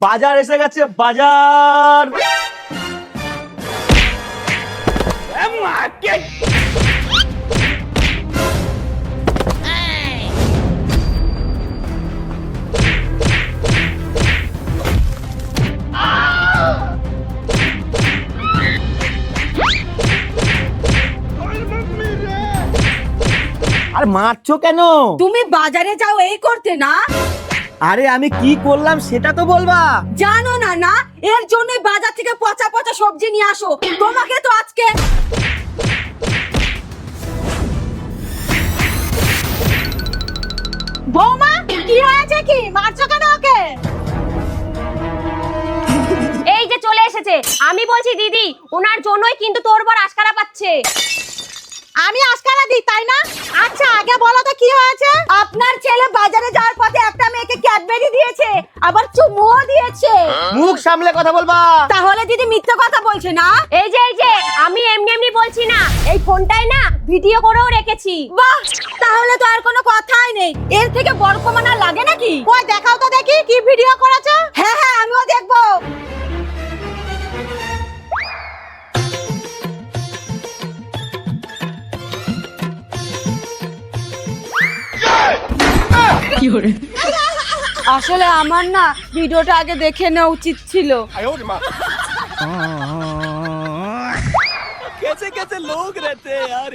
বাজার এসে গেছে, বাজার। আর মারছো কেন? তুমি বাজারে যাও এই করতে না? আরে আমি কি করলাম সেটা তো বলবা। জানো না না, এর জন্যই বাজার থেকে পচা পচা সবজি নিয়ে আসো। তোমাকে তো আজকে বৌমা, কি হয়েছে? কি মারছো কেন ওকে? এই যে চলে এসেছে। আমি বলছি দিদি, ওনার জন্যই কিন্তু তোর বর আশকারা পাচ্ছে। আমি আশকারা দিই তাই না? আচ্ছা আগে বলো তো কি হয়েছে? আপনার ছেলে বাজারে যাওয়ার পথে একটা মেয়েকে ক্যাডবেরি দিয়েছে, আবার চুমুও দিয়েছে। মুখ সামলে কথা বলবা। তাহলে দিদি মিথ্যে কথা বলছে না? এই যে আমি এমনি এমনি বলছি না, এই ফোনটায় না ভিডিও করেও রেখেছি। বাহ, তাহলে তো আর কোনো কথাই নেই। এর থেকে বড় প্রমাণ আর লাগে নাকি? ওই দেখাও তো দেখি কি ভিডিও করেছে। হ্যাঁ হ্যাঁ, আমিও দেখবো। আসলে আমার না ভিডিওটা আগে দেখে নেওয়া উচিত ছিল। कैसे कैसे लोग रहते हैं यार।